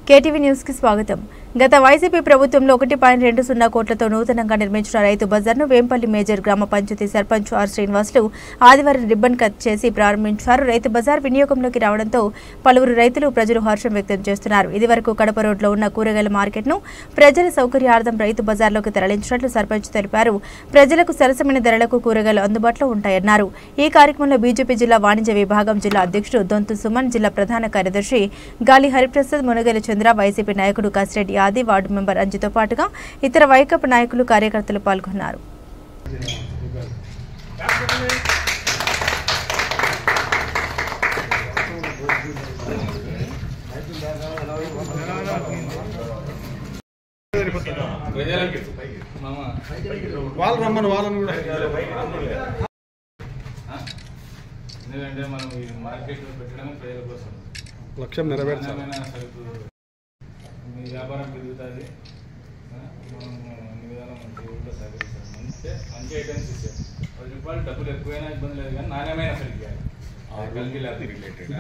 KTV news కి స్వాగతం। గత వైసీపీ ప్రభుత్వంలో 1.20 కోట్లతో నూతనంగా నిర్మించిన రైతు బజార్ను వేంపల్లి మేజర్ గ్రామ పంచాయతీ సర్పంచ్ ఆర్ శ్రీనివాసులు ఆదివారం రిబ్బన్ కట్ చేసి ప్రారంభించారు। రైతు బజార్ వినియోగంలోకి రావడంతో పలువురు రైతులు ప్రజలు హర్షం వ్యక్తం చేస్తున్నారు। ఇదివరకు కడప రోడ్లో ఉన్న కూరగాయల మార్కెట్ను ప్రజల సౌకర్యార్థం రైతు బజార్లోకి తరలించినట్లు సర్పంచ్ తెలిపారు। ప్రజలకు సరసమైన ధరలకు కూరగాయలు అందుబాటులో ఉంటాయన్నారు। ఈ కార్యక్రమంలో బీజేపీ జిల్లా వాణిజ్య విభాగం జిల్లా అధ్యక్షుడు దొంతు సుమన్, జిల్లా ప్రధాన కార్యదర్శి గాలి హరిప్రసాద్, మునగల చంద్ర, వైసీపీ నాయకుడు కసిరెడ్డి ఆది, వార్డు మెంబర్ అంజితో పాటుగా ఇతర వైకాపా నాయకులు కార్యకర్తలు పాల్గొన్నారు। లక్ష్యం నెరవేర్చాలి। వ్యాపారం పెరుగుతుంది, అన్ని విధాలు మంచి సహకరిస్తాం। మంచి ఐటమ్స్ ఇచ్చారు। 10 రూపాయలు డబ్బులు ఎక్కువైనా ఇబ్బంది లేదు, కానీ నాణ్యమైన సరిగ్గా కలిగి రిలేటెడ్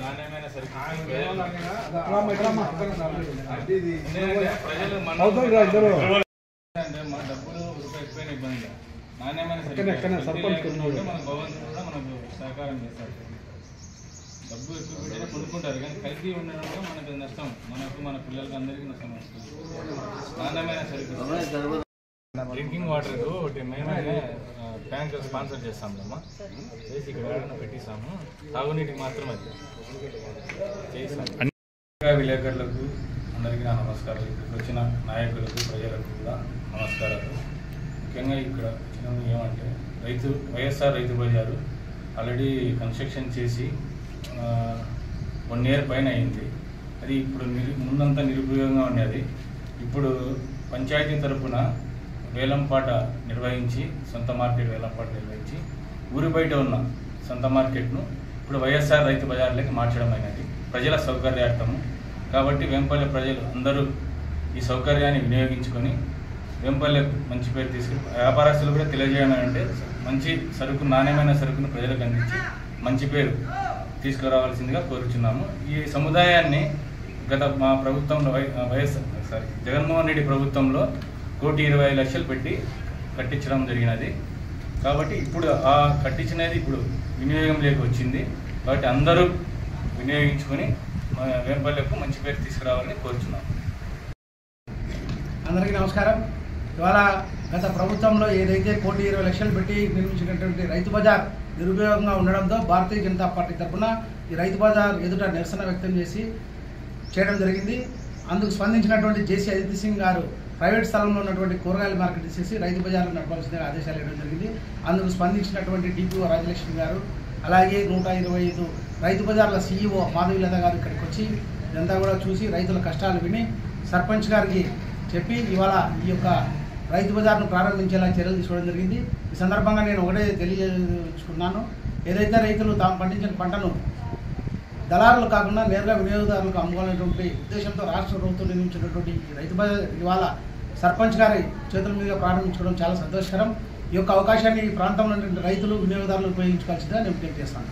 నాణ్యమైన ప్రజలు మన డబ్బులు రూపాయి ఎక్కువైనా ఇబ్బంది, నాణ్యమైన మన భగవంతుడు కూడా మనకు సహకారం చేస్తారు। డబ్బు ఎక్కువ పెట్టినా కొనుక్కుంటారు, కానీ కలిపి ఉండడం కూడా మనకు నష్టం, మనకు మన పిల్లలకి అందరికీ నష్టం వస్తుంది। నాణ్యమైన సరుకులు డ్రింకింగ్ వాటర్ ఒకటి మేమే ట్యాంక్ స్పాన్సర్ చేస్తాము, చేసి ఇక్కడ పెట్టిస్తాము, తాగునీటికి మాత్రం అది చేస్తాము। విలేకరులకు అందరికీ నా నమస్కారాలు, ఇక్కడికి వచ్చిన నాయకులకు ప్రజలకు కూడా నమస్కారాలు। ముఖ్యంగా ఇక్కడ వచ్చినవి ఏమంటే వైఎస్ఆర్ రైతు బజారు ఆల్రెడీ కన్స్ట్రక్షన్ చేసి 1 year పైన అయింది। అది ఇప్పుడు ముందంతా నిరుపయోగంగా ఉండేది। ఇప్పుడు పంచాయతీ తరఫున వేలంపాట నిర్వహించి, సొంత మార్కెట్ వేలంపాట నిర్వహించి ఊరి బయట ఉన్న సొంత మార్కెట్ను ఇప్పుడు వైఎస్ఆర్ రైతు బజార్లోకి మార్చడం అయినది, ప్రజల సౌకర్యార్థము। కాబట్టి వేంపల్లి ప్రజలు అందరూ ఈ సౌకర్యాన్ని వినియోగించుకొని వేంపల్లికి మంచి పేరు తీసుకుని, వ్యాపారస్తులు కూడా తెలియజేయడం అంటే మంచి సరుకు, నాణ్యమైన సరుకును ప్రజలకు అందించి మంచి పేరు తీసుకురావాల్సిందిగా కోరుచున్నాము। ఈ సముదాయాన్ని గత మా ప్రభుత్వంలో జగన్మోహన్ రెడ్డి ప్రభుత్వంలో 1,20,00,000 పెట్టి కట్టించడం జరిగినది। కాబట్టి ఇప్పుడు ఆ కట్టించినది ఇప్పుడు వినియోగంలోకి వచ్చింది, కాబట్టి అందరూ వినియోగించుకొని వేంపల్లికు మంచి పేరు తీసుకురావాలని కోరుచున్నాము। అందరికీ నమస్కారం। ఇవాళ గత ప్రభుత్వంలో ఏదైతే 1,20,00,000 పెట్టి నిర్మించినటువంటి రైతు బజార్ నిరుపయోగంగా ఉండడంతో భారతీయ జనతా పార్టీ తరఫున ఈ రైతు బజార్ ఎదుట నిరసన వ్యక్తం చేయడం జరిగింది। అందుకు స్పందించినటువంటి జేసీ అదితి సింగ్ గారు ప్రైవేట్ స్థలంలో ఉన్నటువంటి కూరగాయల మార్కెట్ తీసేసి రైతు బజార్లో నడపాల్సిందిగా ఆదేశాలు ఇవ్వడం జరిగింది। అందుకు స్పందించినటువంటి డిపిఓ రాజలక్ష్మి గారు, అలాగే 125 రైతు బజార్ల సీఈఓ మాధవీలత గారు ఇక్కడికి వచ్చి ఇదంతా కూడా చూసి రైతుల కష్టాలు విని సర్పంచ్ గారికి చెప్పి ఇవాళ ఈ యొక్క రైతు బజార్ను ప్రారంభించేలా చర్యలు తీసుకోవడం జరిగింది। ఈ సందర్భంగా నేను ఒకటే తెలియజేసుకున్నాను, ఏదైతే రైతులు తాము పండించిన పంటను దళారులు కాకుండా నేరుగా వినియోగదారులకు అమ్ముకోవాలనేటువంటి ఉద్దేశంతో రాష్ట్ర ప్రభుత్వం నిర్మించినటువంటి ఈ రైతు బజార్ ఇవాళ సర్పంచ్ గారి చేతుల మీదుగా ప్రారంభించుకోవడం చాలా సంతోషకరం। ఈ యొక్క అవకాశాన్ని ఈ ప్రాంతంలో రైతులు వినియోగదారులు ఉపయోగించుకోవాల్సిందిగా నేను విజ్ఞప్తి చేస్తాను।